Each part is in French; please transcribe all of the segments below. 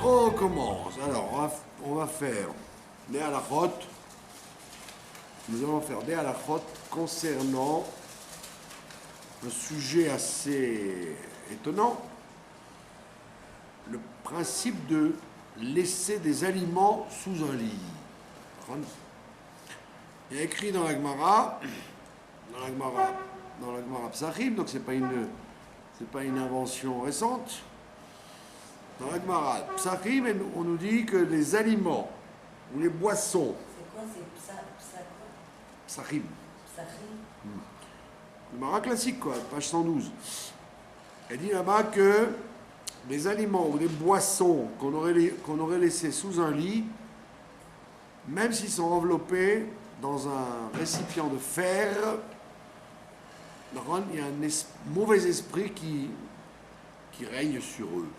On commence. Alors, on va faire des halachot. Nous allons faire des halachot concernant un sujet assez étonnant. Le principe de laisser des aliments sous un lit. Il y a écrit dans la Gemara, dans la Gemara Psachim, donc c'est pas une invention récente. Dans la Gemara Psachim, on nous dit que les aliments ou les boissons. C'est quoi, Psachim. Psachim. Gemara classique, quoi, page 112. Elle dit là-bas que les aliments ou les boissons qu'on aurait laissés sous un lit, même s'ils sont enveloppés dans un récipient de fer, il y a un mauvais esprit qui règne sur eux.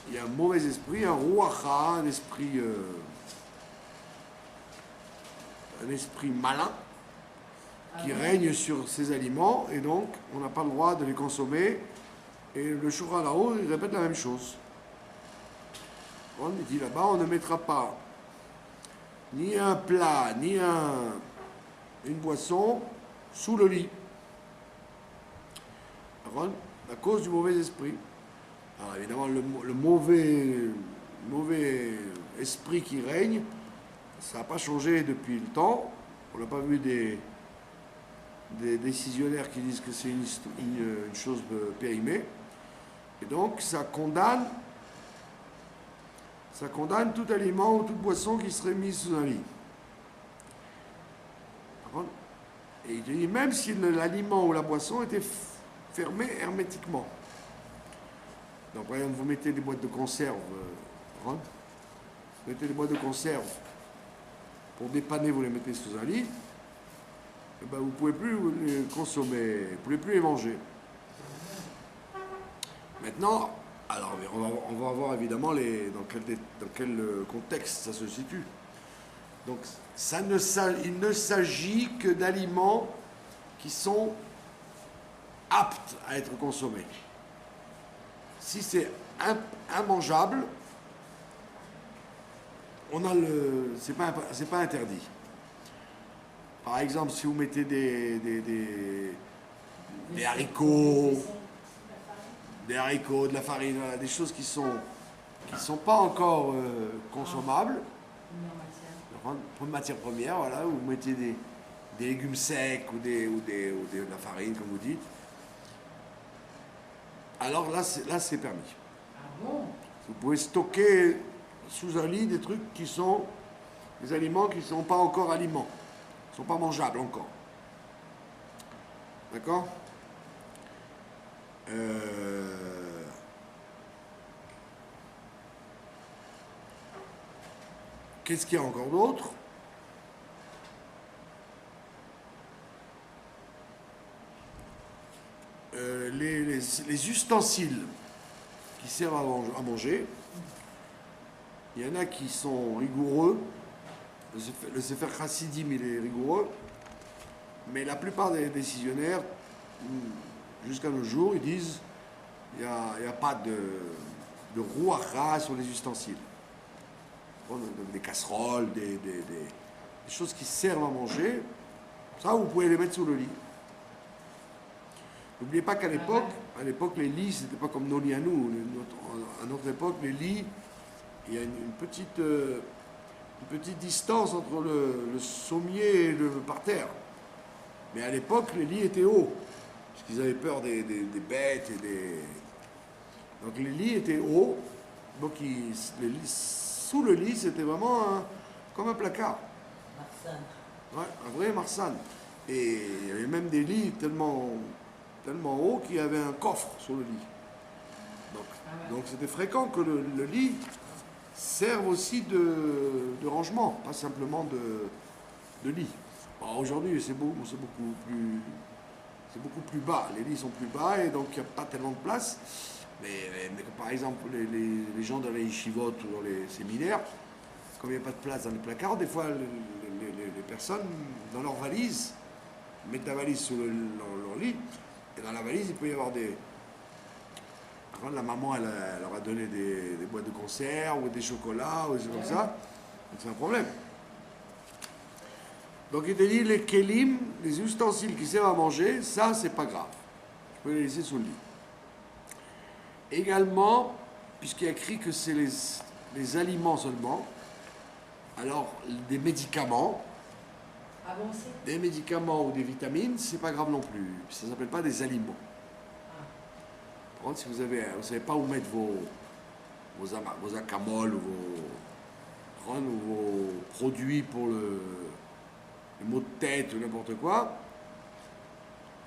Il y a un mauvais esprit, un ruacha, un esprit malin qui règne sur ces aliments, et donc on n'a pas le droit de les consommer. Et le Shulchan Aruch, il répète la même chose. On dit là-bas, on ne mettra pas ni un plat, ni une boisson sous le lit. À cause du mauvais esprit. Alors évidemment, le mauvais esprit qui règne, ça n'a pas changé depuis le temps. On n'a pas vu des décisionnaires qui disent que c'est une chose périmée. Et donc, ça condamne tout aliment ou toute boisson qui serait mise sous un lit. Et il dit, même si l'aliment ou la boisson était fermé hermétiquement. Donc, par exemple, vous mettez des boîtes de conserve, vous mettez des boîtes de conserve pour dépanner, vous les mettez sous un lit, et ben, vous ne pouvez plus les consommer, vous ne pouvez plus les manger. Maintenant, alors on va voir évidemment dans quel contexte ça se situe. Donc, il ne s'agit que d'aliments qui sont aptes à être consommés. Si c'est immangeable, c'est pas interdit. Par exemple, si vous mettez des haricots, de la farine, voilà, des choses qui sont pas encore consommables, pour matière première, voilà, vous mettez des légumes secs ou de la farine, comme vous dites. Alors là, c'est permis. Ah bon? Vous pouvez stocker sous un lit des trucs qui sont des aliments qui ne sont pas encore aliments, qui ne sont pas mangeables encore. D'accord? Qu'est-ce qu'il y a encore d'autre? Les ustensiles qui servent à manger, il y en a qui sont rigoureux. Le Sefer Chassidim, il est rigoureux, mais la plupart des décisionnaires, jusqu'à nos jours, ils disent il n'y a pas de rouacha sur les ustensiles. Des casseroles, des choses qui servent à manger, ça vous pouvez les mettre sous le lit. N'oubliez pas qu'à l'époque, les lits, c'était pas comme nos lits à nous. À notre époque, les lits, il y a une petite distance entre le sommier et le parterre. Mais à l'époque, les lits étaient hauts, parce qu'ils avaient peur des bêtes et des... Donc les lits étaient hauts, donc sous le lit, c'était vraiment comme un placard. Marsan. Ouais, un vrai marsan. Et il y avait même des lits tellement haut qu'il y avait un coffre sur le lit. Donc c'était fréquent que le lit serve aussi de rangement, pas simplement de lit. Alors aujourd'hui, c'est beaucoup plus bas. Les lits sont plus bas et donc il n'y a pas tellement de place. Mais par exemple, les gens dans les yeshivot ou dans les séminaires, comme il n'y a pas de place dans les placards, des fois les personnes, dans leur valise, mettent la valise sur leur lit. Et dans la valise, il peut y avoir Alors, la maman, elle leur a donné des boîtes de conserve ou des chocolats ou des choses comme ça. Donc c'est un problème. Donc il te dit les kelim, les ustensiles qui servent à manger, ça c'est pas grave. Tu peux les laisser sous le lit. Également, puisqu'il y a écrit que c'est les aliments seulement, alors des médicaments ou des vitamines, c'est pas grave non plus. Ça ne s'appelle pas des aliments. Par contre, si vous ne savez pas où mettre vos acamol ou vos produits pour les maux de tête ou n'importe quoi,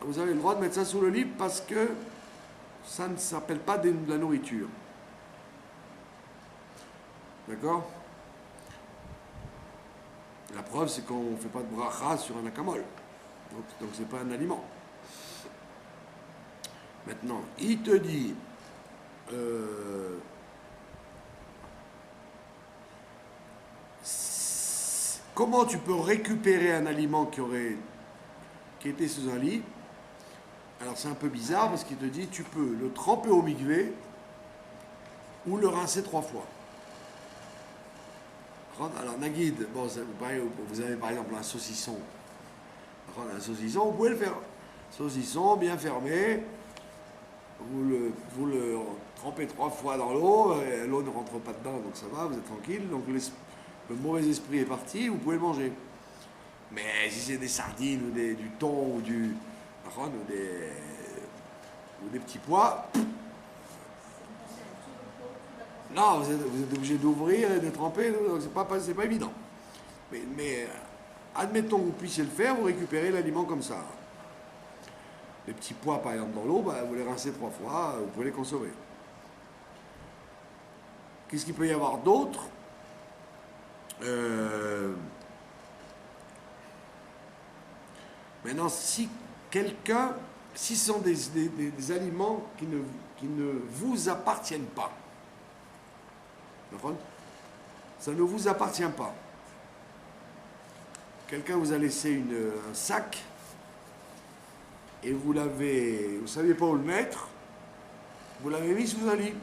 vous avez le droit de mettre ça sous le lit parce que ça ne s'appelle pas de la nourriture. D'accord? La preuve, c'est qu'on ne fait pas de bracha sur un acamol. Donc c'est pas un aliment. Maintenant, il te dit comment tu peux récupérer un aliment qui était sous un lit. Alors c'est un peu bizarre parce qu'il te dit tu peux le tremper au mikvé ou le rincer 3 fois. Alors Naguid, bon, vous avez par exemple un saucisson. Un saucisson, vous pouvez le faire. Saucisson bien fermé, vous le trempez 3 fois dans l'eau, l'eau ne rentre pas dedans, donc ça va, vous êtes tranquille. Donc le mauvais esprit est parti, vous pouvez le manger. Mais si c'est des sardines ou du thon ou des petits pois, non, vous êtes obligé d'ouvrir et de tremper, donc c'est pas évident. Mais admettons que vous puissiez le faire, vous récupérez l'aliment comme ça. Les petits pois, par exemple, dans l'eau, vous les rincez 3 fois, vous pouvez les consommer. Qu'est-ce qu'il peut y avoir d'autre? Maintenant, si ce sont des aliments qui ne vous appartiennent pas, ça ne vous appartient pas. Quelqu'un vous a laissé un sac et vous ne saviez pas où le mettre, vous l'avez mis sous un lit.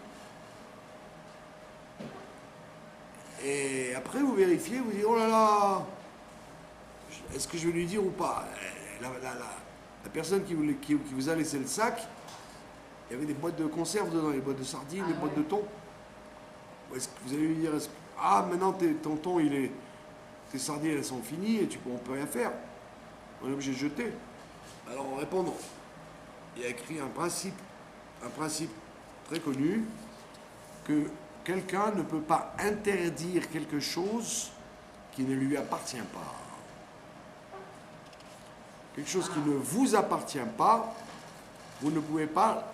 Et après vous vérifiez, vous dites oh là là, est-ce que je vais lui dire ou pas? La personne qui vous a laissé le sac, il y avait des boîtes de conserve dedans, des boîtes de sardines, des boîtes de thon. Est-ce que vous allez lui dire maintenant ton thon, tes sardines elles sont finies et on peut rien faire, on est obligé de jeter. Alors en répondant, il y a écrit un principe très connu que quelqu'un ne peut pas interdire quelque chose qui ne lui appartient pas. Quelque chose qui ne vous appartient pas, vous ne pouvez pas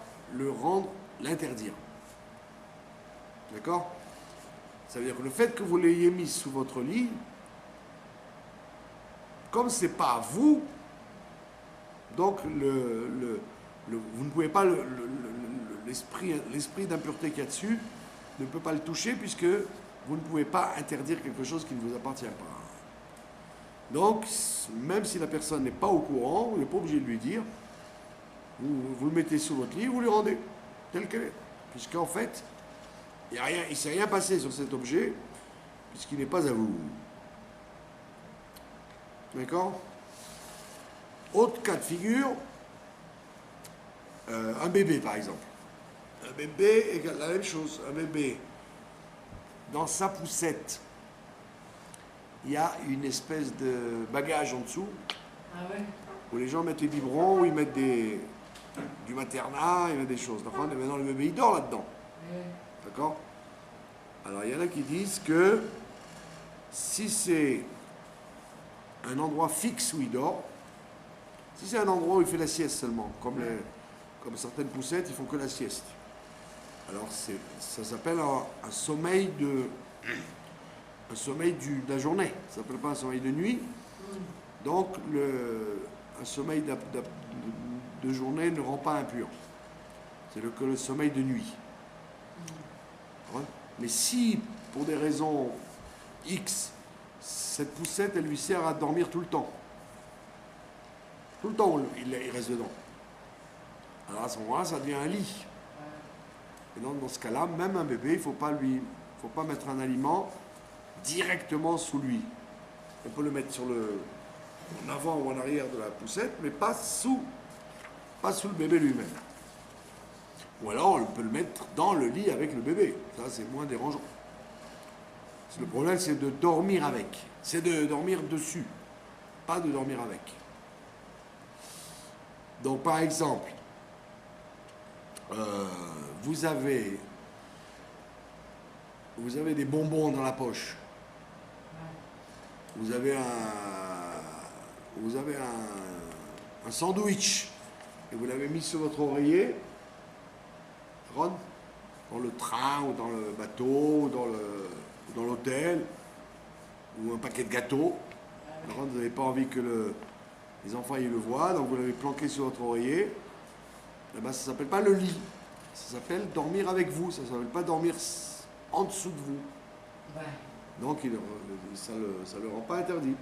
l'interdire. D'accord? Ça veut dire que le fait que vous l'ayez mis sous votre lit, comme ce n'est pas à vous, donc vous ne pouvez pas, l'esprit d'impureté qu'il y a dessus ne peut pas le toucher puisque vous ne pouvez pas interdire quelque chose qui ne vous appartient pas. Donc, même si la personne n'est pas au courant, vous n'êtes pas obligé de lui dire, vous le mettez sous votre lit, vous le rendez tel quel est. Puisqu'en fait, il ne s'est rien passé sur cet objet, puisqu'il n'est pas à vous. D'accord? Autre cas de figure, un bébé par exemple. Un bébé égale la même chose. Un bébé, dans sa poussette, il y a une espèce de bagage en dessous, où les gens mettent les biberons, où ils mettent du maternat, ils mettent des choses. Et maintenant le bébé il dort là-dedans. D'accord? Alors il y en a qui disent que si c'est un endroit fixe où il dort, si c'est un endroit où il fait la sieste seulement, comme certaines poussettes, ils font que la sieste. Alors ça s'appelle un sommeil de la journée, ça ne s'appelle pas un sommeil de nuit. Donc un sommeil de journée ne rend pas impur. C'est que le sommeil de nuit. Mais si, pour des raisons X, cette poussette, elle lui sert à dormir tout le temps il reste dedans. Alors à ce moment-là, ça devient un lit. Et donc, dans ce cas-là, même un bébé, il ne faut pas mettre un aliment directement sous lui. On peut le mettre en avant ou en arrière de la poussette, mais pas sous le bébé lui-même. Ou alors, on peut le mettre dans le lit avec le bébé. Ça, c'est moins dérangeant. Le problème, c'est de dormir avec. C'est de dormir dessus, pas de dormir avec. Donc, par exemple, vous avez des bonbons dans la poche. Vous avez un sandwich et vous l'avez mis sur votre oreiller, Ron, dans le train ou dans le bateau ou dans l'hôtel, ou un paquet de gâteaux. Ron, vous n'avez pas envie que les enfants y le voient, donc vous l'avez planqué sur votre oreiller. Eh ben, ça ne s'appelle pas le lit, ça s'appelle dormir avec vous, ça ne s'appelle pas dormir en dessous de vous. Ouais. Donc ça ne le rend pas interdit.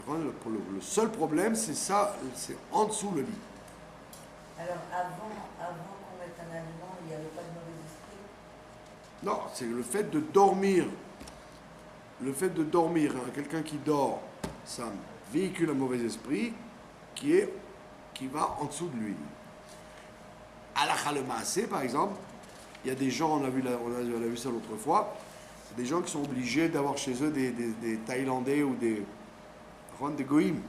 Le seul problème, c'est ça, c'est en dessous le lit. Alors, avant qu'on mette un aliment, il n'y avait pas de mauvais esprit? Non, c'est le fait de dormir. Le fait de dormir, hein, quelqu'un qui dort, ça véhicule un mauvais esprit qui va en dessous de lui. À la Khalemassé, par exemple, il y a des gens, on a vu ça l'autre fois, c'est des gens qui sont obligés d'avoir chez eux des Thaïlandais ou des Goïms.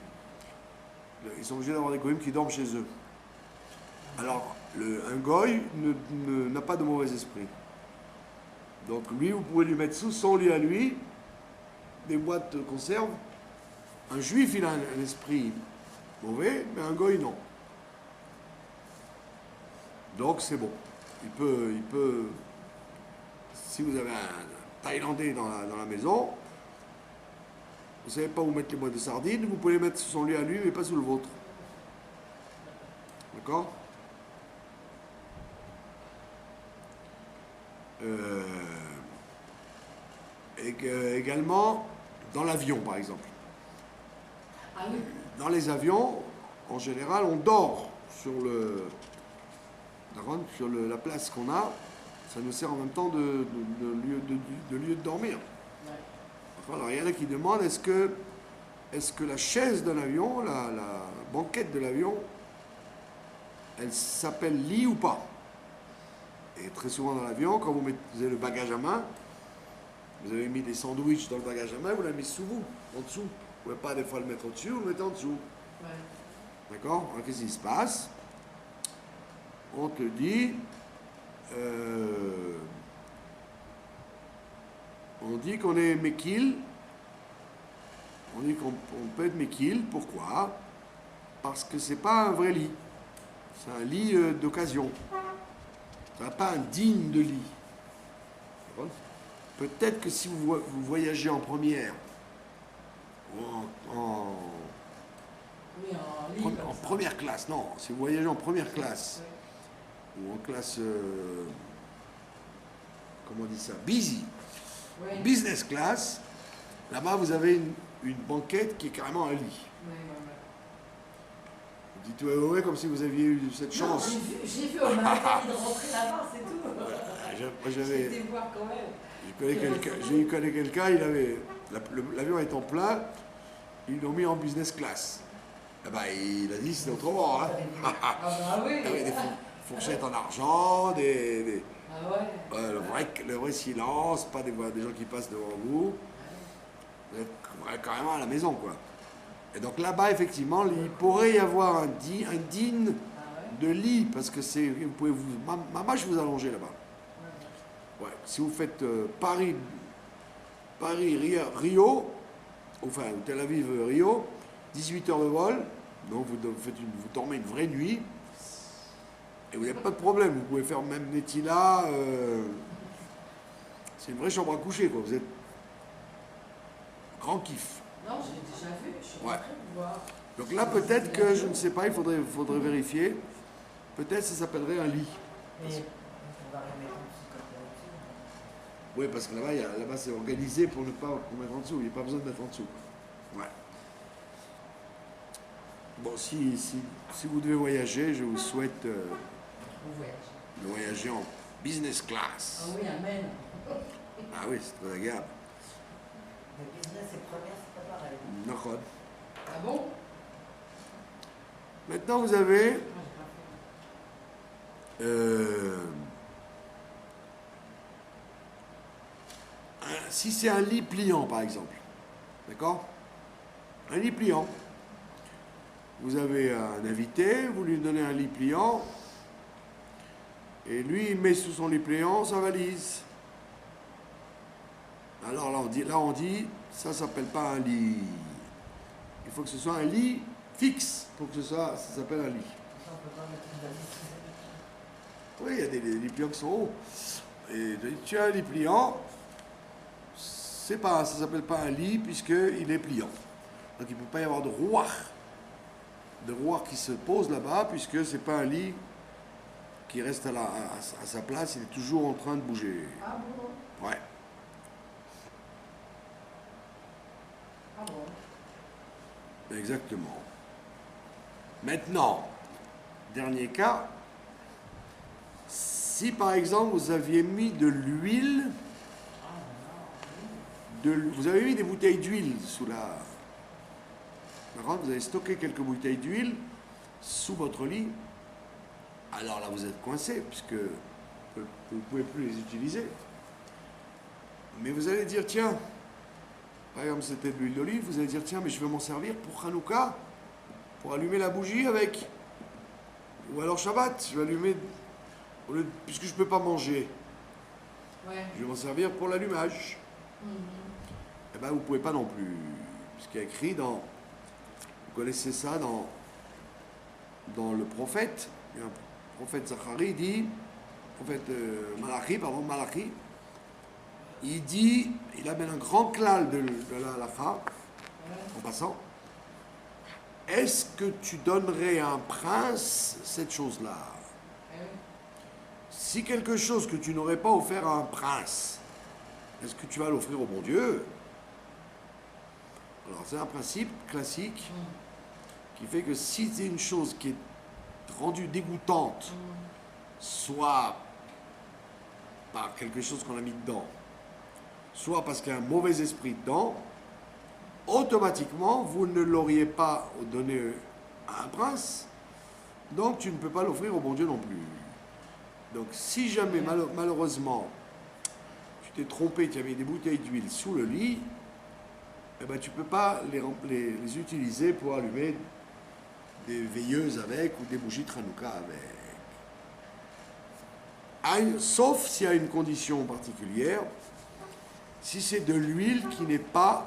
Ils sont obligés d'avoir des Goïms qui dorment chez eux. Alors, un Goï n'a pas de mauvais esprit. Donc lui, vous pouvez lui mettre sous son lit à lui des boîtes de conserve. Un juif, il a un esprit mauvais, mais un Goï, non. Donc c'est bon. Il peut. Si vous avez un Thaïlandais dans la maison, vous ne savez pas où mettre les boîtes de sardines, vous pouvez les mettre sous son lit à lui, mais pas sous le vôtre. D'accord? Également, dans l'avion, par exemple. Ah oui. Dans les avions, en général, on dort sur la place qu'on a. Ça nous sert en même temps de lieu de dormir. Ouais. Alors, il y en a qui demandent est-ce que la chaise de l'avion, la banquette de l'avion, elle s'appelle lit ou pas? Et très souvent dans l'avion, quand vous avez le bagage à main, vous avez mis des sandwichs dans le bagage à main, vous l'avez mis sous vous, en dessous. Vous ne pouvez pas des fois le mettre au-dessus, vous le mettez en dessous. Ouais. D'accord? Alors qu'est-ce qui se passe? On te dit, on dit qu'on est Mekil. On dit qu'on peut être Mekil. Pourquoi? Parce que c'est pas un vrai lit. C'est un lit d'occasion. Ça n'a pas un digne de lit. Peut-être que si vous voyagez en première, ou Oui, en lit. en première classe, non, si vous voyagez en première classe, ou en classe, comment on dit ça, busy, Oui. business class, là-bas vous avez une banquette qui est carrément un lit. Oui, oui, Vous dites ouais, comme si vous aviez eu cette oui. Non, chance. j'ai vu, on m'a interdit de rentrer là-bas, c'est tout. Moi, J'ai été voir quand même. j'ai connu quelqu'un, l'avion étant plein, ils l'ont mis en business class. Eh ben, il a dit c'est autrement. Hein. Ah bah oui. Il y avait des fourchettes en argent, Ah ouais. le vrai silence, pas des gens qui passent devant vous. Vous êtes carrément à la maison, quoi. Et donc là-bas, effectivement, il pourrait y avoir un digne Ah ouais. de lit, parce que vous pouvez ma je vous allonger là-bas. Ouais. Si vous faites Paris, Rio, enfin Tel Aviv, Rio, 18 heures de vol, donc vous dormez une vraie nuit, et vous n'avez pas de problème, vous pouvez faire même Netila, c'est une vraie chambre à coucher, quoi. Vous êtes grand kiff. Non, j'ai déjà vu, je suis Ouais. en train de voir. Donc là, peut-être que, je ne sais pas, il faudrait vérifier, peut-être ça s'appellerait un lit. Mais on va remettre un petit côté là-dessus. Oui, parce que là-bas c'est organisé pour ne pas mettre en dessous, il n'y a pas besoin de mettre en dessous. Ouais. Bon, si vous devez voyager, je vous souhaite On voyage. de voyager en business class. Ah oui, amen. Ah oui, c'est très agréable. Le business et première, c'est pas pareil. D'accord. Ah bon? Maintenant, vous avez... Ah, j'ai pas fait. Si c'est un lit pliant, par exemple, d'accord? Un lit pliant. Vous avez un invité, vous lui donnez un lit pliant, et lui, il met sous son lit pliant sa valise. Alors là, on dit, ça s'appelle pas un lit. Il faut que ce soit un lit fixe pour que ça s'appelle un lit. Ça, on peut pas mettre une valise sous Oui, il y a des lits pliants qui sont hauts. Et tu as un lit pliant, ça s'appelle pas un lit puisqu'il est pliant. Donc il ne peut pas y avoir de rouard qui se pose là-bas puisque c'est pas un lit qui reste à sa place, il est toujours en train de bouger. Ah bon? Ouais, Ah bon? exactement. Maintenant, dernier cas, si par exemple vous aviez mis de l'huile, vous avez mis des bouteilles d'huile sous la... D'accord? Vous avez stocké quelques bouteilles d'huile sous votre lit, alors là vous êtes coincé puisque vous ne pouvez plus les utiliser. Mais vous allez dire, tiens, par exemple c'était de l'huile d'olive, vous allez dire, tiens, mais je vais m'en servir pour Hanouka, pour allumer la bougie avec. Ou alors Shabbat, je vais allumer, puisque je ne peux pas manger, Ouais. je vais m'en servir pour l'allumage. Mhm. Eh bien, vous ne pouvez pas non plus. Puisqu'il y a écrit dans. Vous connaissez ça dans le prophète. Il y a un prophète Zacharie dit. Prophète Malachi. Il dit. Il amène un grand klal de la halakha, Ouais. en passant. Est-ce que tu donnerais à un prince cette chose-là? Eh oui. Si quelque chose que tu n'aurais pas offert à un prince, est-ce que tu vas l'offrir au bon Dieu? Alors c'est un principe classique qui fait que si c'est une chose qui est rendue dégoûtante, soit par quelque chose qu'on a mis dedans, soit parce qu'il y a un mauvais esprit dedans, automatiquement vous ne l'auriez pas donné à un prince, donc tu ne peux pas l'offrir au bon Dieu non plus. Donc si jamais malheureusement tu t'es trompé, tu as mis des bouteilles d'huile sous le lit, eh ben, tu ne peux pas les utiliser pour allumer des veilleuses avec ou des bougies de Hanouka avec. Sauf s'il y a une condition particulière, si c'est de l'huile qui n'est pas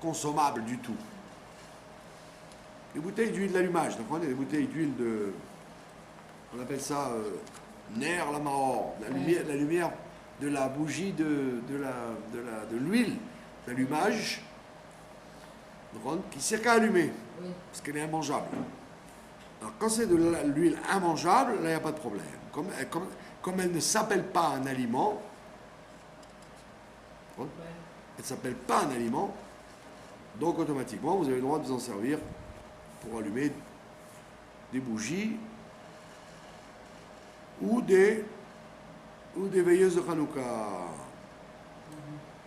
consommable du tout. Les bouteilles d'huile d'allumage, donc on a des bouteilles d'huile de... On appelle ça Ner la Mahor, la lumière de la bougie de l'huile d'allumage qui sert qu'à allumer, Oui. parce qu'elle est immangeable. Alors quand c'est de l'huile immangeable, là il n'y a pas de problème. Comme elle ne s'appelle pas un aliment, Ouais. elle ne s'appelle pas un aliment, donc automatiquement vous avez le droit de vous en servir pour allumer des bougies ou des veilleuses de Hanouka.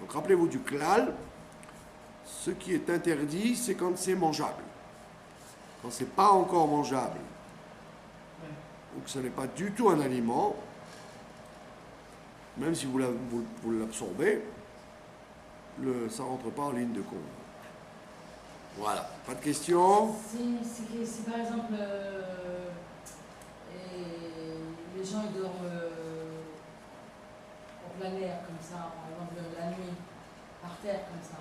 Donc rappelez-vous du klal, ce qui est interdit, c'est quand c'est mangeable. Quand c'est pas encore mangeable, Ouais. ou que ce n'est pas du tout un aliment, même si vous l'absorbez, ça ne rentre pas en ligne de compte. Voilà, pas de questions? Si par exemple les gens ils dorment en plein air comme ça, par exemple la nuit, par terre comme ça,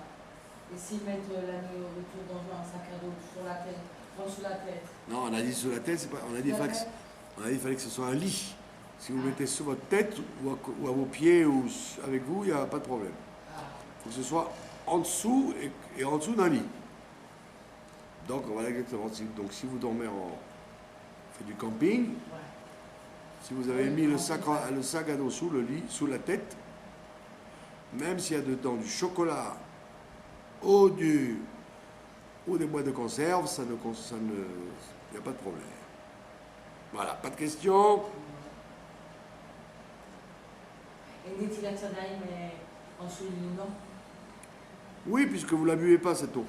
et s'ils mettent la nourriture dans un sac à dos sur la tête, sous la tête. Non, on a dit sous la tête, on a dit qu'il fallait que ce soit un lit. Si vous le mettez sur votre tête ou à vos pieds ou avec vous, il n'y a pas de problème. Ah. Il faut que ce soit en dessous et en dessous d'un lit. Donc voilà exactement. Donc si vous dormez fait du camping, Ouais. si vous avez mis le sac à dos sous le lit, sous la tête, même s'il y a dedans du chocolat ou des boîtes de conserve, il n'y a pas de problème. Voilà, pas de questions? Et Netilat Yadayim en soulignant, non? Oui, puisque vous ne la buvez pas cette eau.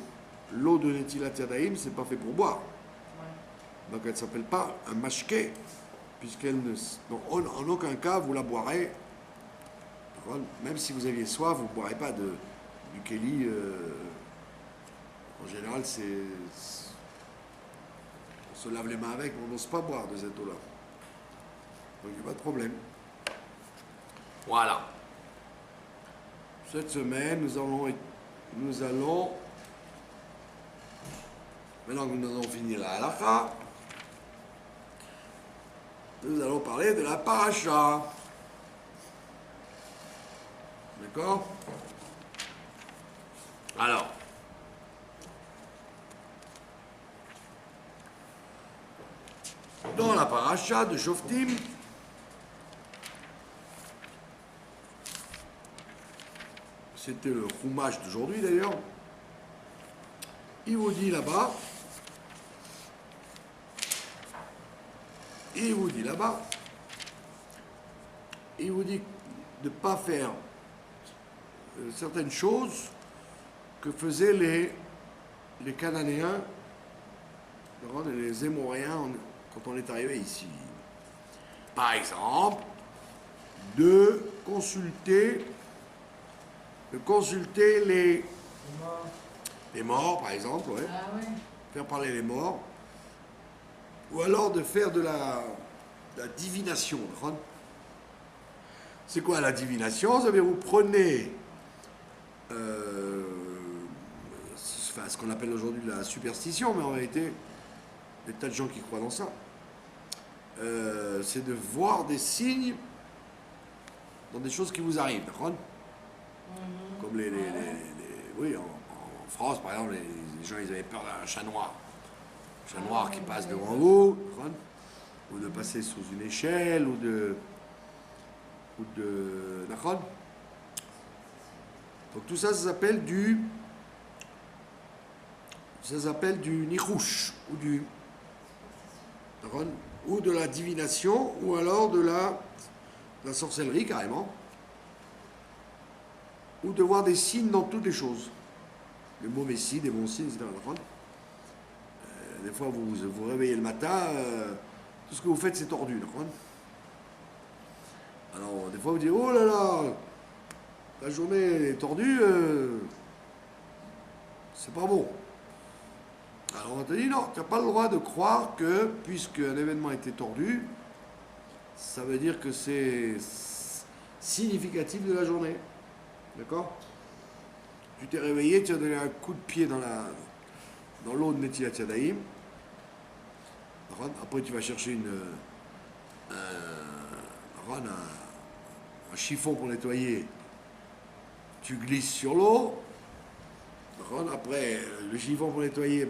L'eau de Netilat Yadayim, c'est pas fait pour boire. Ouais. Donc elle ne s'appelle pas un mashké, puisqu'elle ne. Donc, en aucun cas vous la boirez. Même si vous aviez soif, vous ne boirez pas du Kelly. En général, on se lave les mains avec, mais on n'ose pas boire de cette eau-là. Donc il n'y a pas de problème. Voilà. Cette semaine, nous allons, maintenant que nous avons fini la halakha, nous allons parler de la paracha. D'accord? Alors, dans la paracha de Shoftim, c'était le Chumash d'aujourd'hui d'ailleurs, il vous dit là-bas, il vous dit de ne pas faire certaines choses que faisaient les Cananéens et les Émoréens quand on est arrivé ici. Par exemple, de consulter les morts, par exemple, ouais. Ah ouais. Faire parler les morts, ou alors de faire de la divination. C'est quoi la divination? Ça veut dire vous prenez ce qu'on appelle aujourd'hui la superstition, mais en réalité, il y a des tas de gens qui croient dans ça. C'est de voir des signes dans des choses qui vous arrivent, d'accord? Comme oui, en France, par exemple, les gens ils avaient peur d'un chat noir. Un chat noir qui passe devant vous, ou de passer sous une échelle, ou de d'accord? Donc tout ça, ça s'appelle du nichouch, ou de la divination, ou alors de la sorcellerie carrément, ou de voir des signes dans toutes les choses, des mauvais signes, des bons signes, etc. Des fois vous vous réveillez le matin, tout ce que vous faites c'est tordu, d'accord? Alors des fois vous dites oh là là, la journée est tordue, c'est pas bon. Alors on te dit non, tu n'as pas le droit de croire que, puisque un événement a été tordu, ça veut dire que c'est significatif de la journée. D'accord? Tu t'es réveillé, tu as donné un coup de pied dans l'eau de Netilat Yadayim. Après tu vas chercher un chiffon pour nettoyer. Tu glisses sur l'eau. Après, le chiffon pour nettoyer,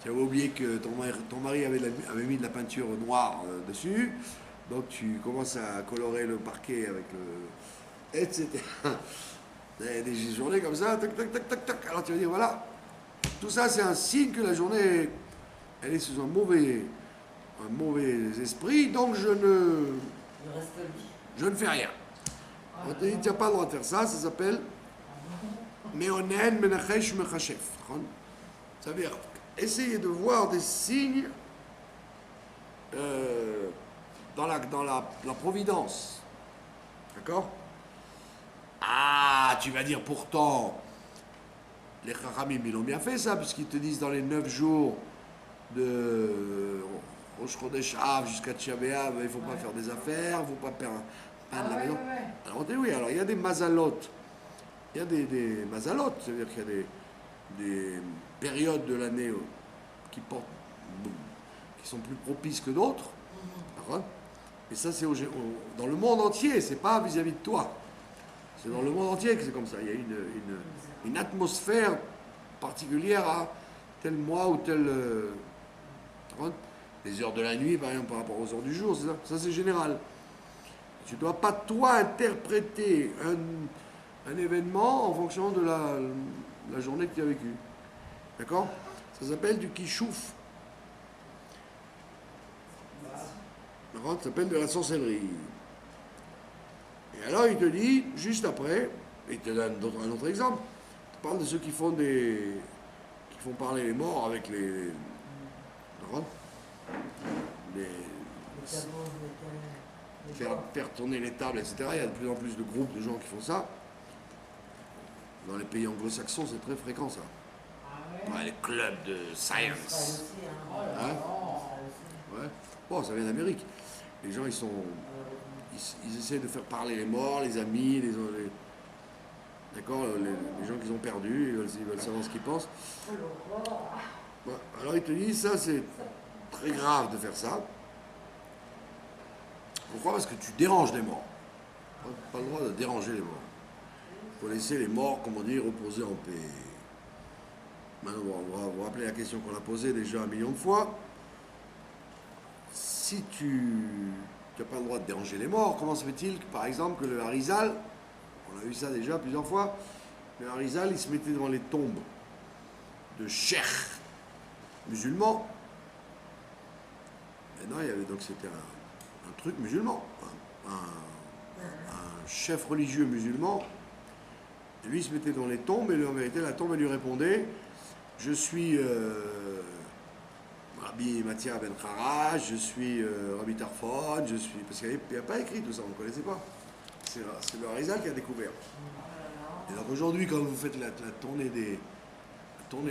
tu avais oublié que ton mari avait mis de la peinture noire dessus. Donc tu commences à colorer le parquet avec etc. Des journées comme ça, tac, tac, tac, tac, tac. Alors tu vas dire, voilà, tout ça c'est un signe que la journée, elle est sous un mauvais esprit, donc je ne fais rien. On te dit, tu n'as pas le droit de faire ça, ça s'appelle Meonen Menachesh Mechashef. Ça veut dire essayer de voir des signes dans la providence. D'accord? Ah, tu vas dire pourtant, les Chachamim, ils ont bien fait ça, puisqu'ils te disent dans les 9 jours de Rosh Chodesh Av jusqu'à Tisha B'Av, il ne faut pas faire des affaires, il ne faut pas peindre la maison. Alors on dit oui, alors il y a des mazalot. Il y a des mazalot, c'est-à-dire qu'il y a des périodes de l'année qui sont plus propices que d'autres. Et ça, c'est dans le monde entier, c'est pas vis-à-vis de toi. C'est dans le monde entier que c'est comme ça. Il y a une atmosphère particulière à tel mois ou tel... les heures de la nuit, par exemple, par rapport aux heures du jour, c'est ça. Ça, c'est général. Tu ne dois pas, toi, interpréter un événement en fonction de la journée que tu as vécue. D'accord? Ça s'appelle du kishouf. D'accord? Ça s'appelle de la sorcellerie. Et alors il te dit, juste après, il te donne un autre exemple. Il te parle de ceux qui font parler les morts avec d'accord, les- Les tableaux, les faire tourner les tables, etc. Il y a de plus en plus de groupes de gens qui font ça. Dans les pays anglo-saxons, c'est très fréquent ça. Ah ouais. Ouais, les clubs de Israël science. aussi, hein. Oh là Hein là. Israël aussi. Ouais. Bon, ça vient d'Amérique. Les gens, ils essaient de faire parler les morts, les amis, d'accord, les gens qu'ils ont perdus, ils veulent savoir ce qu'ils pensent. Oh l'horreur. Ouais. Alors il te dit, ça c'est très grave de faire ça. Pourquoi? Parce que tu déranges les morts. Pas le droit de déranger les morts. Il faut laisser les morts, comme on dit, reposer en paix. Maintenant, on va vous rappeler la question qu'on a posée déjà 1 million de fois. Si tu n'as pas le droit de déranger les morts, comment se fait-il que, par exemple, que le Harizal, on a vu ça déjà plusieurs fois, le Harizal, il se mettait devant les tombes de cheikhs musulmans. Et non, il y avait donc c'était un truc musulman, un chef religieux musulman. Et lui, il se mettait dans les tombes, et en vérité, la tombe, elle lui répondait: je suis Rabbi Mathia Ben Kharaj, je suis Rabbi Tarfon, je suis. Parce qu'il n'y a pas écrit tout ça, on ne connaissait pas. C'est le Harizal qui a découvert. Et donc aujourd'hui, quand vous faites la tournée des. Ça sert à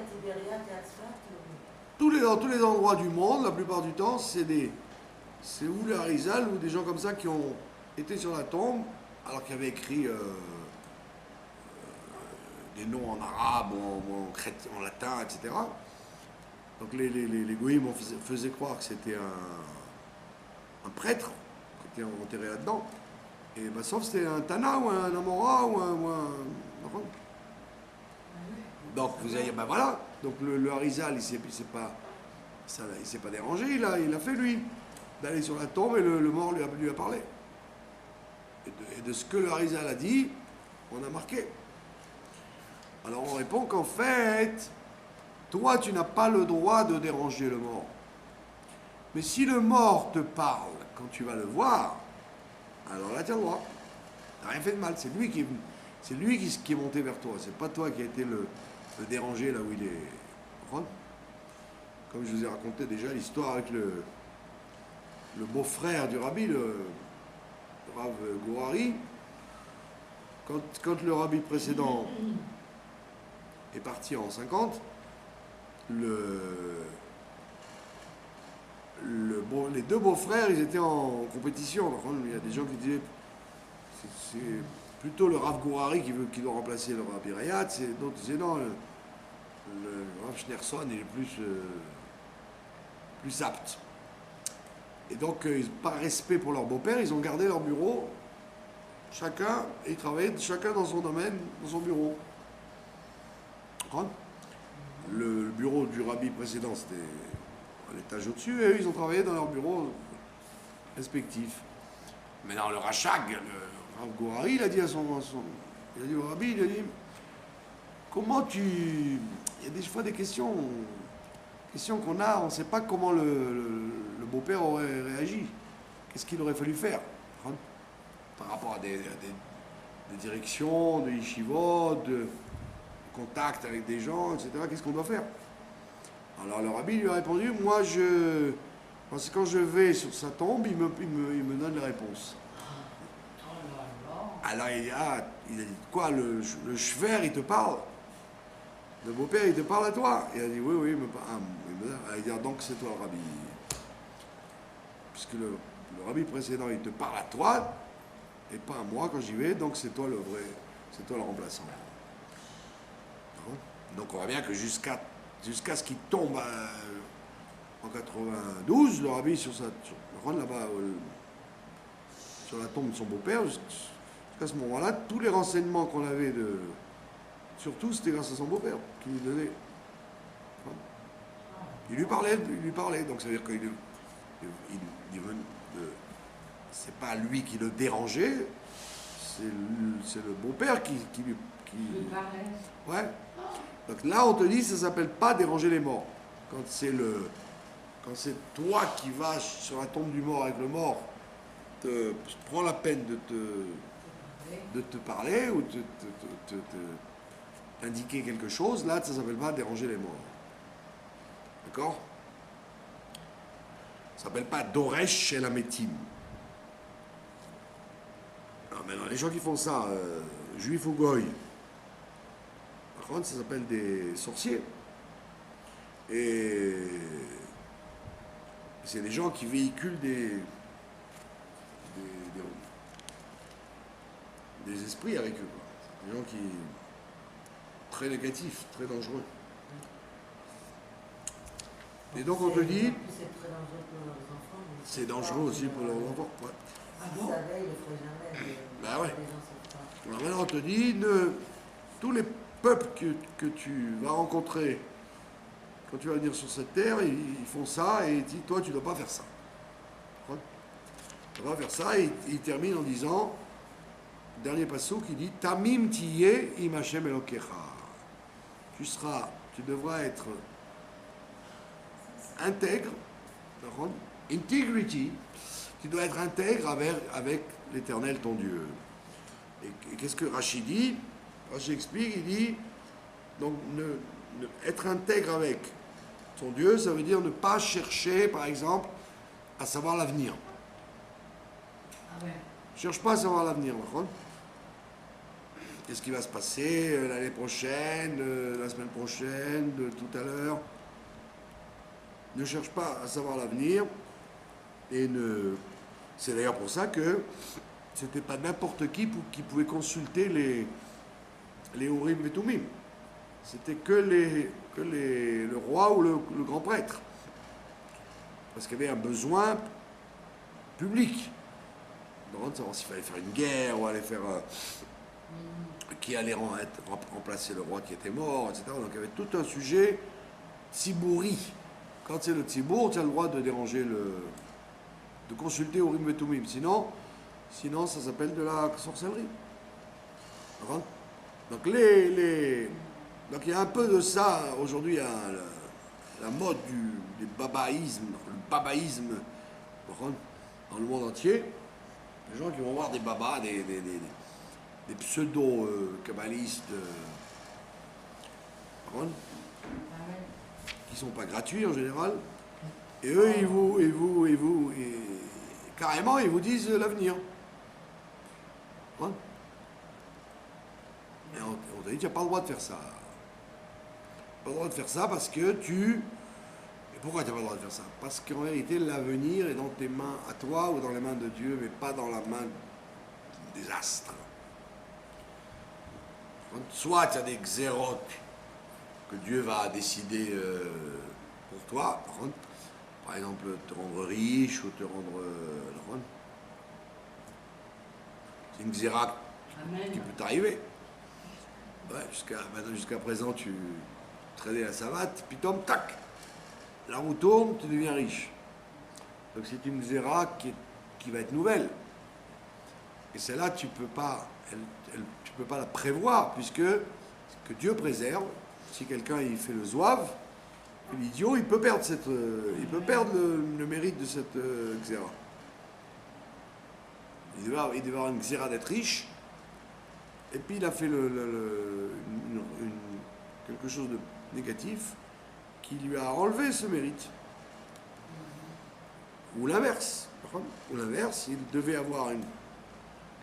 Tibériade et à Tzfat, Dans tous les endroits du monde, la plupart du temps, c'est où le Harizal ou des gens comme ça qui ont été sur la tombe, alors qu'il y avait écrit des noms en arabe ou en latin, etc. Donc les goïms faisaient croire que c'était un prêtre qui était enterré là-dedans. Et ben, sauf c'était un Tana ou un Amora ou un. Donc vous avez, ben voilà, donc le Harizal, il s'est pas dérangé, il a fait lui, d'aller sur la tombe et le mort lui a parlé. Et de ce que le Harizal a dit, on a marqué. Alors on répond qu'en fait, toi tu n'as pas le droit de déranger le mort. Mais si le mort te parle quand tu vas le voir, alors là tu as le droit. Tu n'as rien fait de mal, c'est lui qui est monté vers toi, c'est pas toi qui a été le déranger là où il est. Comme je vous ai raconté déjà l'histoire avec le beau-frère du rabbi, le Rav Gourari, quand le rabbi précédent est parti en 50, les deux beaux-frères, ils étaient en compétition. Par contre, il y a des gens qui disaient c'est plutôt le Rav Gourari qui doit remplacer le Rabbi Rayat, d'autres disaient non, le Rav Schneerson est plus apte. Et donc, par respect pour leur beau-père, ils ont gardé leur bureau, chacun, et ils travaillaient chacun dans son domaine, dans son bureau. Le bureau du rabbi précédent, c'était à l'étage au-dessus, et eux, ils ont travaillé dans leurs bureaux respectifs. Maintenant, le Rachag, le Rav Gourari, il a dit il a dit au rabbi, il a dit, comment tu... Il y a des fois des questions qu'on a, on ne sait pas comment le beau-père aurait réagi. Qu'est-ce qu'il aurait fallu faire par rapport à des directions, de yeshivot, de contact avec des gens, etc. Qu'est-ce qu'on doit faire? Alors le rabbi lui a répondu, moi quand je vais sur sa tombe, il me donne les réponses. Alors il a dit, quoi, le shver, il te parle? Le beau-père, il te parle à toi? Il a dit, oui, il me parle. Il a dit, donc c'est toi le rabbi. Puisque le rabbi précédent, il te parle à toi, et pas à moi quand j'y vais, donc c'est toi le remplaçant. Donc on voit bien que jusqu'à ce qu'il tombe en 92, le rabbi là-bas, sur la tombe de son beau-père, jusqu'à ce moment-là, tous les renseignements qu'on avait surtout, c'était grâce à son beau-père qui lui donnait. Il lui parlait, donc ça veut dire qu'il c'est pas lui qui le dérangeait, c'est le beau-père qui lui parlait. Ouais. Donc là, on te dit, ça s'appelle pas déranger les morts. Quand c'est toi qui vas sur la tombe du mort avec le mort prend la peine de te parler ou t'indiquer quelque chose, là, ça s'appelle pas déranger les morts. D'accord? Ça s'appelle pas Doresh chez la métime. Alors maintenant, les gens qui font ça, juifs ou goy, par contre, ça s'appelle des sorciers. Et c'est des gens qui véhiculent des esprits avec eux. Quoi. Des gens qui. Très négatifs, très dangereux. Et donc on te dit. C'est très dangereux pour leurs enfants. C'est dangereux aussi pour leurs enfants. Ouais. Ah Ils bon? savaient, ils le feraient jamais. Bah ouais. Les gens savent pas. Alors maintenant on te dit, tous les peuples que tu vas rencontrer quand tu vas venir sur cette terre, ils font ça et ils disent, toi tu ne dois pas faire ça. Tu ne dois pas faire ça et il termine en disant, dernier passage qui dit, Tamim tiye im Hashem Elokecha. Tu devras être intègre, integrity, tu dois être intègre avec l'Éternel ton Dieu. Et qu'est-ce que Rachid dit? Rachid explique, il dit, donc être intègre avec son Dieu, ça veut dire ne pas chercher, par exemple, à savoir l'avenir. Ah ouais. Ne cherche pas à savoir l'avenir, d'accord? Qu'est-ce qui va se passer l'année prochaine, la semaine prochaine, tout à l'heure? Ne cherche pas à savoir l'avenir. Et c'est d'ailleurs pour ça que c'était pas n'importe qui pouvait consulter les Urim et Tumim. C'était que le roi ou le grand prêtre. Parce qu'il y avait un besoin public. De savoir s'il fallait faire une guerre ou aller faire. Qui allait remplacer le roi qui était mort, etc. Donc il y avait tout un sujet tzibouri. Quand c'est le tzibour, tu as le droit de déranger de consulter Urim et Tumim. Sinon, ça s'appelle de la sorcellerie. Donc donc il y a un peu de ça aujourd'hui, la mode du babaïsme, le babaïsme dans le monde entier. Les gens qui vont voir des babas, des pseudo-kabbalistes Ah ouais. qui ne sont pas gratuits en général. Et eux, carrément, ils vous disent l'avenir. Et on t'a dit, tu n'as pas le droit de faire ça. Pas le droit de faire ça parce que tu... Et pourquoi tu n'as pas le droit de faire ça? Parce qu'en vérité, l'avenir est dans tes mains à toi ou dans les mains de Dieu, mais pas dans la main des astres. Soit tu as des xérotes que Dieu va décider pour toi, par exemple te rendre riche ou te rendre... c'est une xéra qui peut t'arriver. Ouais, jusqu'à présent, tu traînais la savate, puis tom, tac, la roue tourne, tu deviens riche. Donc c'est une xéra qui va être nouvelle. Et celle-là, tu peux pas la prévoir, puisque que Dieu préserve. Si quelqu'un il fait le zouave, l'idiot, il peut perdre le mérite de cette xéra. Il devait avoir une xéra d'être riche, et puis il a fait quelque chose de négatif qui lui a enlevé ce mérite. Ou l'inverse. Ou l'inverse, il devait avoir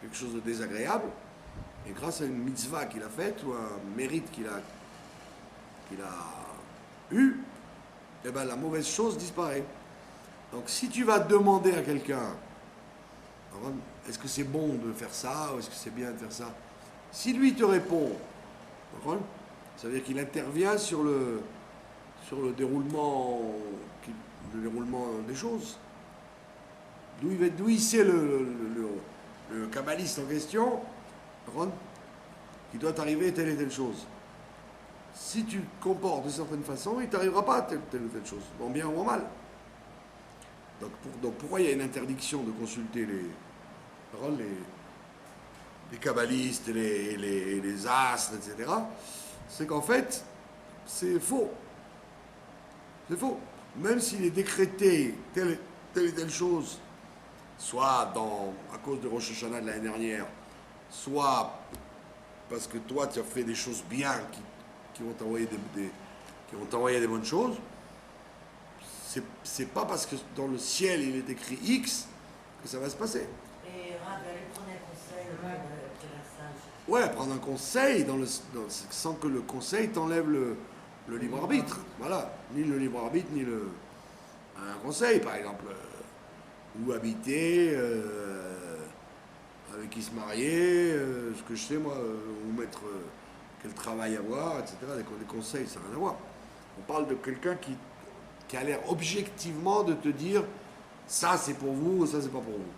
quelque chose de désagréable, et grâce à une mitzvah qu'il a faite, ou un mérite qu'il a eu, eh ben, la mauvaise chose disparaît. Donc si tu vas demander à quelqu'un, est-ce que c'est bon de faire ça, ou est-ce que c'est bien de faire ça, si lui te répond, ça veut dire qu'il intervient sur le déroulement des choses. D'où il sait le kabbaliste en question, qu'il doit arriver telle et telle chose. Si tu te comportes de certaine façon, il ne t'arrivera pas telle ou telle chose, en bien ou en mal. Donc pourquoi il y a une interdiction de consulter les kabbalistes, les astres, etc. C'est qu'en fait, c'est faux. C'est faux. Même s'il est décrété telle et telle chose soit à cause de Rosh Hashanah de l'année dernière, soit parce que toi tu as fait des choses bien qui vont t'envoyer qui vont t'envoyer des bonnes choses, c'est pas parce que dans le ciel il est écrit X que ça va se passer. Et Rav, allez prendre un conseil de la sage. Ouais, prendre un conseil sans que le conseil t'enlève le libre arbitre. Voilà, ni le libre arbitre, ni un conseil, par exemple. Où habiter, avec qui se marier, ce que je sais moi, où mettre, quel travail avoir, etc. Des conseils, ça n'a rien à voir. On parle de quelqu'un qui a l'air objectivement de te dire ça c'est pour vous, ça c'est pas pour vous.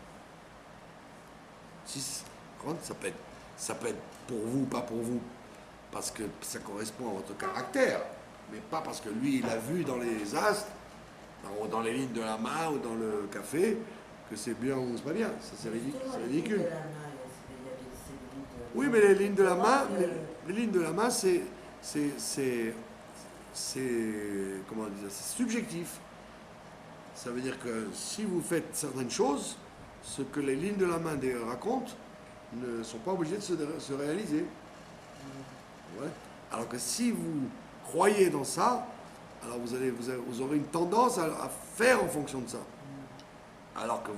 Si, ça peut être pour vous, pas pour vous, parce que ça correspond à votre caractère, mais pas parce que lui il a vu dans les astres, dans les lignes de la main ou dans le café, que c'est bien ou c'est pas bien. Ça c'est ridicule. Oui, mais les lignes de la main, les lignes de la main, comment dire, c'est subjectif. Ça veut dire que si vous faites certaines choses, ce que les lignes de la main racontent ne sont pas obligés de se réaliser. Ouais. Alors que si vous croyez dans ça, alors vous aurez une tendance à faire en fonction de ça. Alors que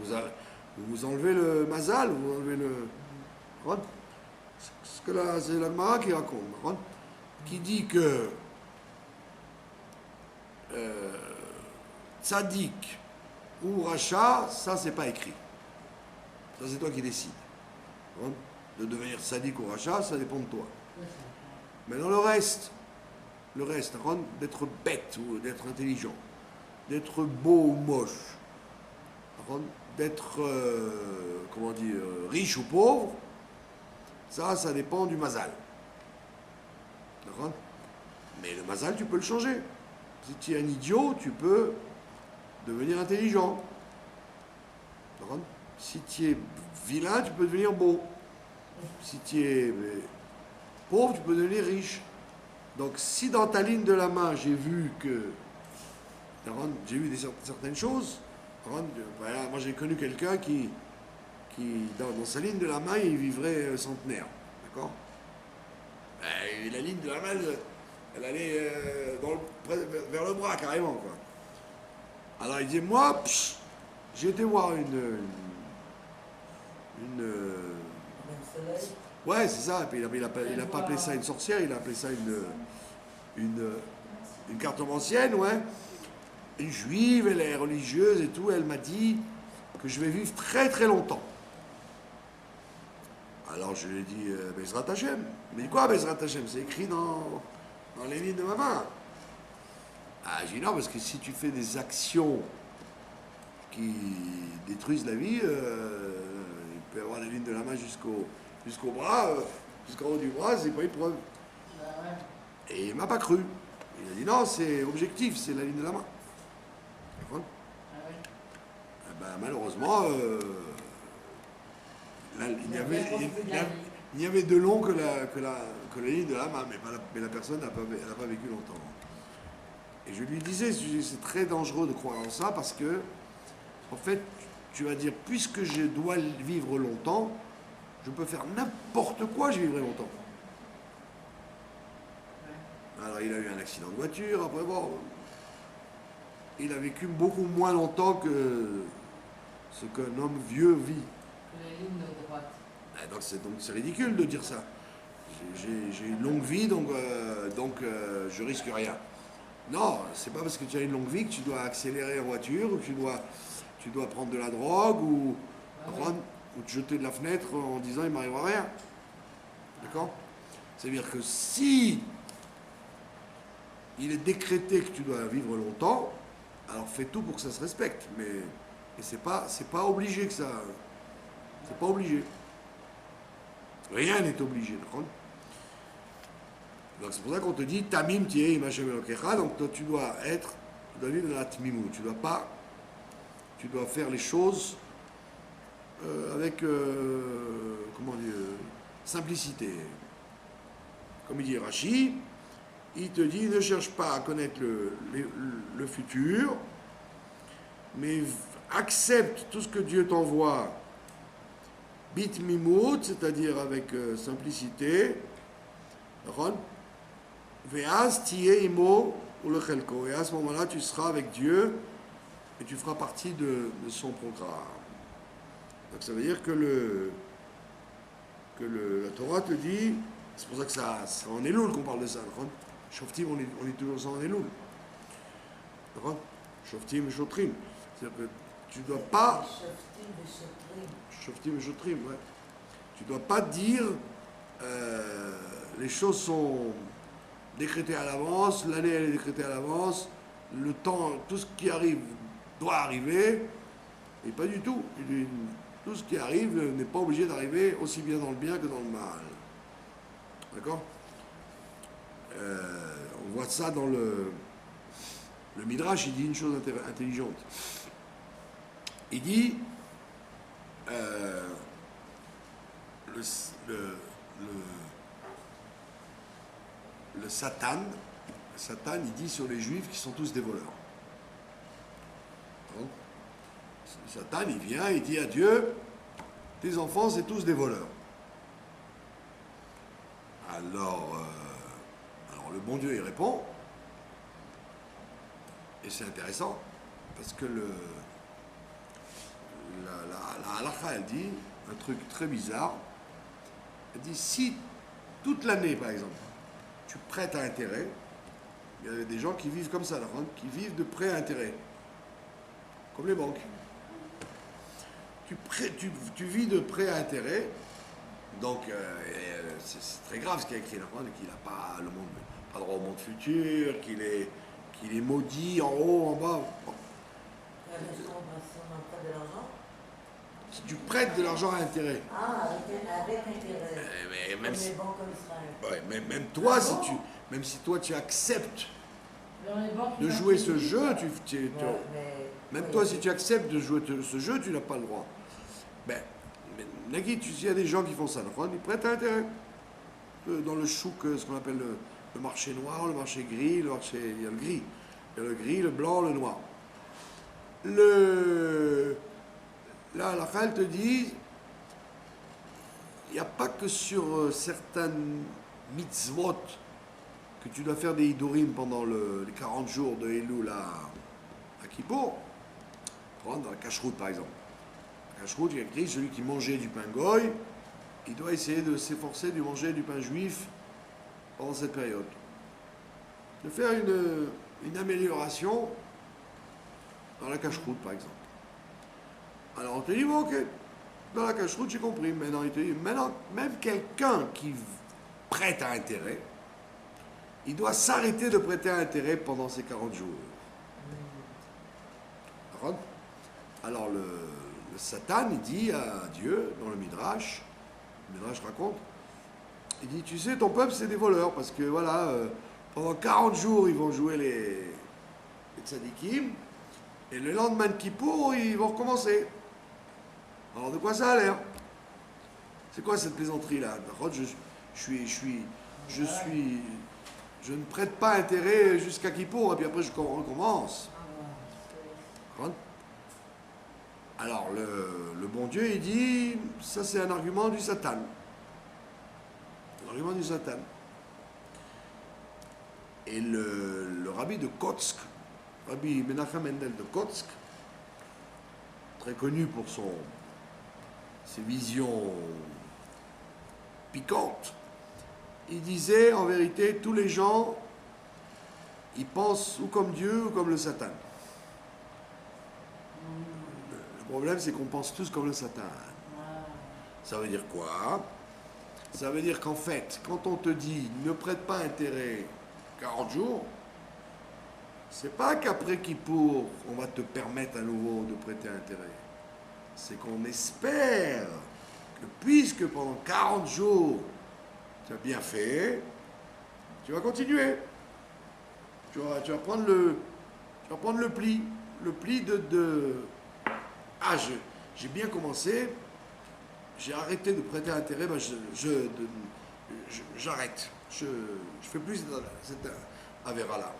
vous enlevez le mazal, vous enlevez le... Ce que c'est la Gemara qui raconte, qui dit que tzaddik ou racha, ça c'est pas écrit. Ça c'est toi qui décides. De devenir tzaddik ou racha, ça dépend de toi. Mais dans le reste, d'être bête ou d'être intelligent, d'être beau ou moche, d'être, riche ou pauvre, ça dépend du mazal. D'accord ? Mais le mazal, tu peux le changer. Si tu es un idiot, tu peux devenir intelligent. D'accord ? Si tu es vilain, tu peux devenir beau. Si tu es pauvre, tu peux devenir riche. Donc si dans ta ligne de la main, j'ai vu certaines choses, voilà, moi j'ai connu quelqu'un qui dans sa ligne de la main, il vivrait centenaire. D'accord ? Et la ligne de la main, elle allait vers le bras carrément. Quoi. Alors il disait, moi, j'ai été voir une ouais, c'est ça. Et puis il a pas appelé ça une sorcière, il a appelé ça une cartomancienne, ouais. Une juive, elle est religieuse et tout. Elle m'a dit que je vais vivre très très longtemps. Alors je lui ai dit, Bezrat Hashem. Il m'a dit quoi, Bezrat Hashem? C'est écrit dans les lignes de ma main. Ah, j'ai dit non, parce que si tu fais des actions qui détruisent la vie, il peut y avoir les lignes de la main jusqu'au bras, jusqu'en haut du bras, c'est pas une preuve. Et il m'a pas cru. Il a dit non, c'est objectif, c'est la ligne de la main. Malheureusement, là, il n'y avait de long que la ligne de la main, mais la personne n'a pas vécu longtemps. Et je lui disais, c'est très dangereux de croire en ça parce que, en fait, tu vas dire, puisque je dois vivre longtemps, je peux faire n'importe quoi, je vivrai longtemps. Alors il a eu un accident de voiture, après bon, il a vécu beaucoup moins longtemps que ce qu'un homme vieux vit. Les lignes droites. Donc c'est ridicule de dire ça. J'ai une longue vie, donc je risque rien. Non, c'est pas parce que tu as une longue vie que tu dois accélérer en voiture, ou que tu dois prendre de la drogue, ou te jeter de la fenêtre en disant il m'arrivera rien. D'accord ? C'est-à-dire que si il est décrété que tu dois vivre longtemps, alors fais tout pour que ça se respecte. Mais c'est pas obligé que ça. C'est pas obligé. Rien n'est obligé, d'accord ? Donc c'est pour ça qu'on te dit Tamim tiei Hashem Elokecha, donc toi tu dois vivre dans la tmimut. Tu dois faire les choses avec simplicité. Comme il dit Rashi, il te dit ne cherche pas à connaître le futur, mais accepte tout ce que Dieu t'envoie, bit mimout, c'est-à-dire avec simplicité, ve'az tiye imo ulechelko. Et à ce moment-là, tu seras avec Dieu et tu feras partie de son programme. Donc ça veut dire que la Torah te dit, c'est pour ça que ça en Elul qu'on parle de ça. Shoftim, on est toujours ça en Elul. Shoftim et Shotrim. C'est-à-dire que tu ne dois pas. Shoftim et Shotrim, ouais. Tu ne dois pas dire les choses sont décrétées à l'avance, l'année elle est décrétée à l'avance, le temps, tout ce qui arrive doit arriver, et pas du tout. Tout ce qui arrive n'est pas obligé d'arriver aussi bien dans le bien que dans le mal. D'accord? On voit ça dans le Midrash, il dit une chose intelligente. Il dit le Satan, il dit sur les Juifs qu'ils sont tous des voleurs. Donc, le Satan, il vient, il dit à Dieu, tes enfants, c'est tous des voleurs. Alors le bon Dieu, il répond, et c'est intéressant, parce que la halakha, elle dit un truc très bizarre. Elle dit, si toute l'année, par exemple, tu prêtes à intérêt, il y a des gens qui vivent comme ça, qui vivent de prêt à intérêt, comme les banques. Tu vis de prêt à intérêt, donc c'est très grave ce qu'il y a écrit là, qu'il n'a pas le monde, pas droit au monde futur, qu'il est maudit en haut, en bas. Bon. Si on prête de l'argent. Si tu prêtes de l'argent à intérêt. Ah, avec intérêt. Même si, les banques comme Israël. ouais, même toi, même si toi tu acceptes de jouer ce jeu, même toi, si tu acceptes de jouer ce jeu, tu n'as pas le droit. Mais Nagui, il y a des gens qui font ça, ils prêtent à intérêt. Dans le chouk, ce qu'on appelle le marché noir, le marché gris, il y a le gris. Il y a le gris, le blanc, le noir. Là, la Khal te dit, il n'y a pas que sur certaines mitzvot que tu dois faire des hidurim pendant les 40 jours de Elul à Kippour. Dans la cacheroute, par exemple. La cacheroute, il y a écrit, celui qui mangeait du pain goy, il doit essayer de s'efforcer de manger du pain juif pendant cette période. De faire une amélioration dans la cacheroute, par exemple. Alors on te dit, bon, ok, dans la cacheroute, j'ai compris. Maintenant, il te dit, maintenant, même quelqu'un qui prête à intérêt, il doit s'arrêter de prêter à intérêt pendant ces 40 jours. Alors le Satan, il dit à Dieu, dans le Midrash raconte, il dit, tu sais, ton peuple, c'est des voleurs, parce que voilà, pendant 40 jours, ils vont jouer les tzadikim, et le lendemain de Kippour, ils vont recommencer. Alors de quoi ça a l'air? C'est quoi cette plaisanterie-là? Je ne prête pas intérêt jusqu'à Kippour, et puis après je recommence. Alors le bon Dieu, il dit, ça c'est un argument du Satan. Un argument du Satan. Et le rabbi de Kotsk, Rabbi Menachem Mendel de Kotsk, très connu pour ses visions piquantes, il disait, en vérité, tous les gens, ils pensent ou comme Dieu ou comme le Satan. Le problème, c'est qu'on pense tous comme le Satan. Ça veut dire quoi? Ça veut dire qu'en fait, quand on te dit ne prête pas intérêt 40 jours, c'est pas qu'après Kippour, on va te permettre à nouveau de prêter intérêt. C'est qu'on espère que puisque pendant 40 jours, tu as bien fait, tu vas continuer. Tu vas prendre le pli. Le pli de ah, j'ai bien commencé, j'ai arrêté de prêter intérêt, ben j'arrête. Je fais plus cette avéra-là.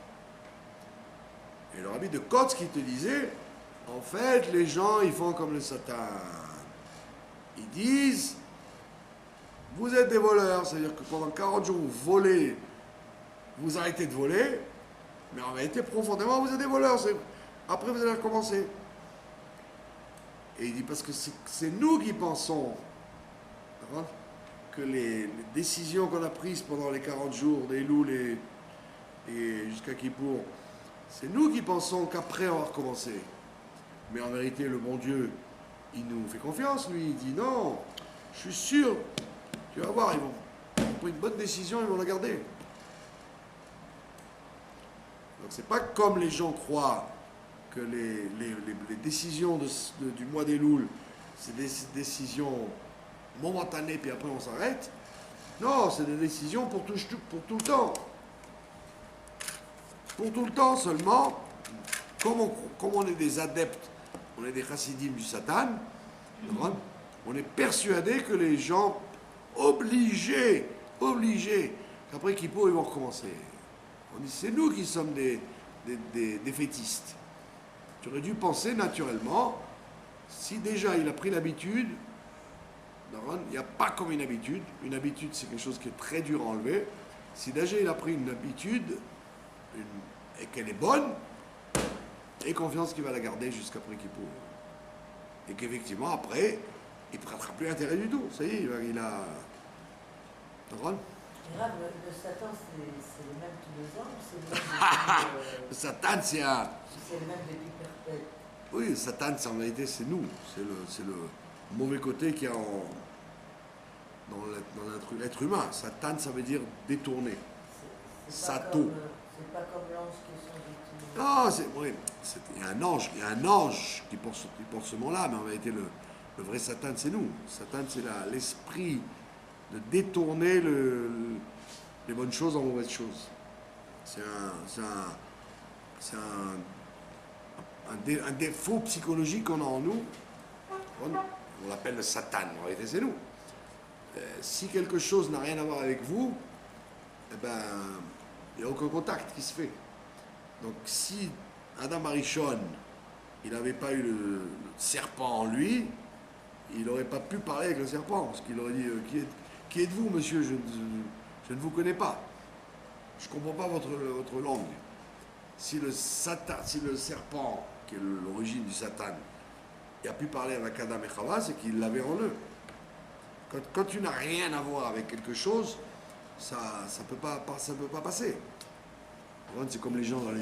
Et le rabbi de Kotz qui te disait, En fait, les gens, ils font comme le Satan. Ils disent, vous êtes des voleurs, c'est-à-dire que pendant 40 jours, vous volez, vous arrêtez de voler, mais en réalité, profondément, vous êtes des voleurs. Après, vous allez recommencer. Et il dit, parce que c'est nous qui pensons, d'accord, que les décisions qu'on a prises pendant les 40 jours, des loups et jusqu'à Kippour, c'est nous qui pensons qu'après, on va recommencer. Mais en vérité, le bon Dieu, il nous fait confiance, lui. Il dit, non, je suis sûr, tu vas voir, ils vont prendre une bonne décision, ils vont la garder. Donc c'est pas comme les gens croient que les décisions du mois des Louls, c'est des décisions momentanées, puis après on s'arrête. Non, c'est des décisions pour tout le temps. Pour tout le temps seulement, comme on est des adeptes, on est des chassidim du Satan, on est persuadé que les gens obligés, qu'après Kippour, ils vont recommencer. On dit, c'est nous qui sommes des défaitistes. Tu aurais dû penser naturellement, si déjà il a pris l'habitude, il n'y a pas comme une habitude c'est quelque chose qui est très dur à enlever, si déjà il a pris une habitude, et qu'elle est bonne, et confiance qu'il va la garder jusqu'après Kippour. Et qu'effectivement, après, il ne prêtera plus intérêt du tout. Ça y est, il a... D'accord ? Grave, le Satan, c'est le même tous les ans ou c'est le même depuis, Le Satan, c'est un... c'est le même depuis perpète? Oui, le Satan, en réalité, c'est nous. C'est le mauvais côté qu'il y a dans l'être humain. Satan, ça veut dire détourner. Sato. C'est pas comme l'ange qui est son Non, oui, il y a un ange qui porte ce nom-là, mais en réalité, le vrai Satan, c'est nous. Satan, c'est l'esprit de détourner les bonnes choses en mauvaises choses. C'est un défaut psychologique qu'on a en nous. On l'appelle le Satan, en réalité, c'est nous. Si quelque chose n'a rien à voir avec vous, eh ben, il n'y a aucun contact qui se fait. Donc si Adam Arishon, il n'avait pas eu le serpent en lui, il n'aurait pas pu parler avec le serpent, parce qu'il aurait dit qui êtes-vous, monsieur, je ne vous connais pas. Je ne comprends pas votre langue. Si le serpent, qui est l'origine du Satan, il a pu parler avec Adam et Chava, c'est qu'il l'avait en eux. Quand tu n'as rien à voir avec quelque chose, ça ne peut pas passer. C'est comme les gens dans les...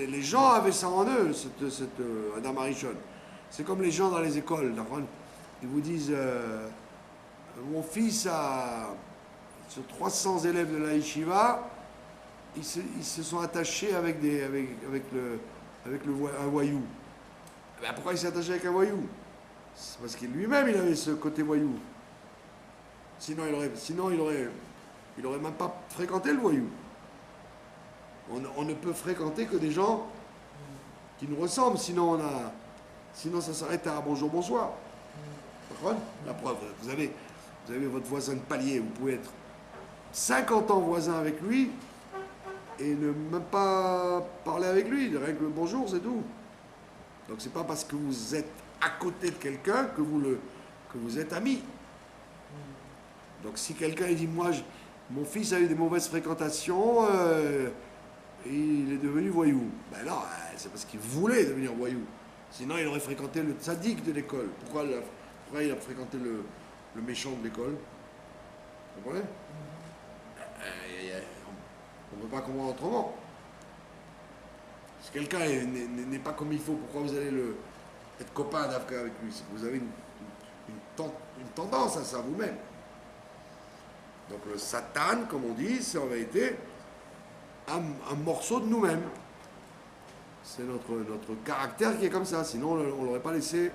Les gens avaient ça en eux, cette Adam Arishon. C'est comme les gens dans les écoles. Ils vous disent, mon fils a, sur 300 élèves de la yeshiva, ils se sont attachés avec un voyou. Ben pourquoi il s'est attaché avec un voyou? C'est parce qu'il lui-même, il avait ce côté voyou. Sinon, il aurait même pas fréquenté le voyou. On ne peut fréquenter que des gens qui nous ressemblent, sinon ça s'arrête à bonjour, bonsoir. La preuve, vous avez votre voisin de palier, vous pouvez être 50 ans voisin avec lui et ne même pas parler avec lui, rien que le bonjour, c'est tout. Donc c'est pas parce que vous êtes à côté de quelqu'un que vous êtes amis. Donc si quelqu'un dit, mon fils a eu des mauvaises fréquentations, et il est devenu voyou. Ben non, c'est parce qu'il voulait devenir voyou. Sinon, il aurait fréquenté le tzaddik de l'école. Pourquoi il a fréquenté le méchant de l'école? Vous comprenez? On ne peut pas comprendre autrement. Si quelqu'un n'est pas comme il faut, pourquoi vous allez être copain d'Afka avec lui? C'est que vous avez une tendance à ça vous-même. Donc le Satan, comme on dit, c'est en vérité un morceau de nous-mêmes. C'est notre caractère qui est comme ça, sinon on ne l'aurait pas laissé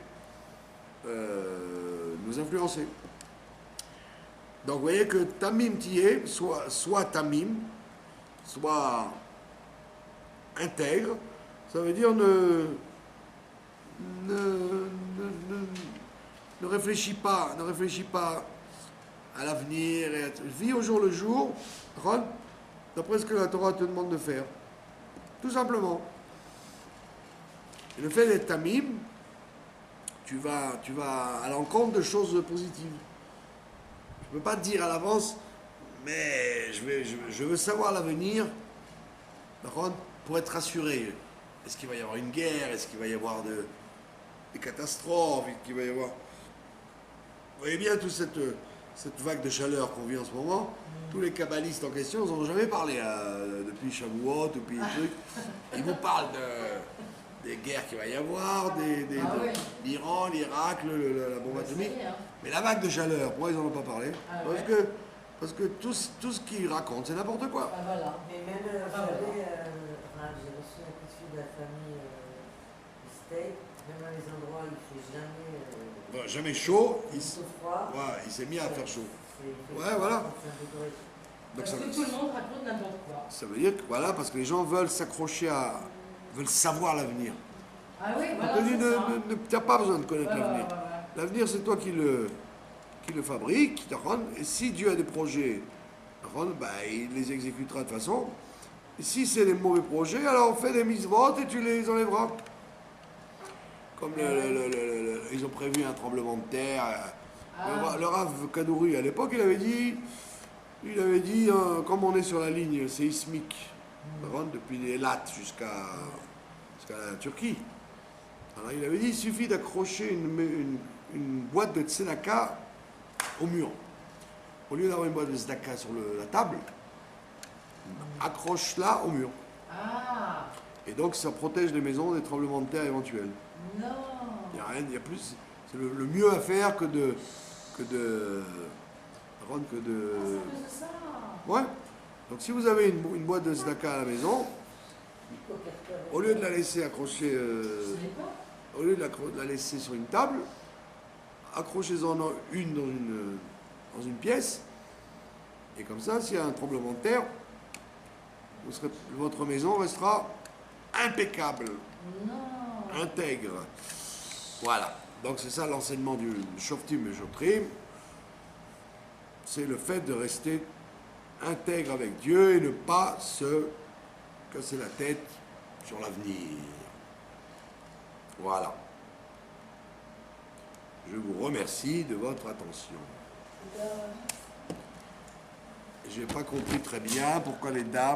nous influencer. Donc vous voyez que Tamim Tiye, soit Tamim, soit intègre, ça veut dire ne réfléchis pas à l'avenir, vis au jour le jour, d'après ce que la Torah te demande de faire. Tout simplement. Et le fait d'être tamim, tu vas à l'encontre de choses positives. Je ne peux pas te dire à l'avance, mais je veux savoir l'avenir, d'accord, pour être rassuré. Est-ce qu'il va y avoir une guerre? Est-ce qu'il va y avoir des catastrophes? Est-ce qu'il va y avoir... Vous voyez bien toute cette vague de chaleur qu'on vit en ce moment. Tous les kabbalistes en question, ils n'en ont jamais parlé depuis Shavuot, depuis les trucs. Ils vous parlent des guerres qu'il va y avoir, l'Iran, l'Irak, la bombe atomique. Hein. Mais la vague de chaleur, pourquoi ils n'en ont pas parlé? Ah Parce que tout ce qu'ils racontent, c'est n'importe quoi. Ah, voilà. Mais même, vous savez, enfin, j'ai reçu un coup de fil de la famille du State, même dans les endroits où il ne fait jamais, Bon, jamais chaud, froid. ouais, il s'est mis à faire chaud. C'est- Ouais, voilà. 35 degrés. Donc Parce ça, que tout le monde raconte n'importe quoi. ça veut dire que, voilà, parce que les gens veulent s'accrocher veulent savoir l'avenir. Ah oui, On voilà. te dit, c'est ça. tu n'as pas besoin de connaître Ouais, l'avenir. ouais, ouais. L'avenir, c'est toi qui le fabrique, qui t'apprend. Et si Dieu a des projets, bah, il les exécutera de toute façon. Et si c'est des mauvais projets, alors on fait des mises-votes et tu les enlèveras. Comme ils ont prévu un tremblement de terre. Le Rav Kadouri, à l'époque, il avait dit, comme on est sur la ligne séismique, depuis les Lattes jusqu'à la Turquie, alors il avait dit, il suffit d'accrocher une boîte de tzedaka au mur. Au lieu d'avoir une boîte de tzedaka sur la table, accroche-la au mur. Ah, Et donc ça protège les maisons des tremblements de terre éventuels. non. Il n'y a rien, il y a plus. C'est le mieux à faire que de. Ah, c'est ça. Ouais. Donc si vous avez une boîte de tzedaka à la maison, au lieu de la laisser accrocher, Ce n'est pas. au lieu de la laisser sur une table, accrochez-en une dans une pièce. Et comme ça, s'il y a un tremblement de terre, votre maison restera impeccable, Non. intègre. Voilà. Donc c'est ça l'enseignement du Shoftim et Shotrim. C'est le fait de rester intègre avec Dieu et ne pas se casser la tête sur l'avenir. Voilà. Je vous remercie de votre attention. Je n'ai pas compris très bien pourquoi les dames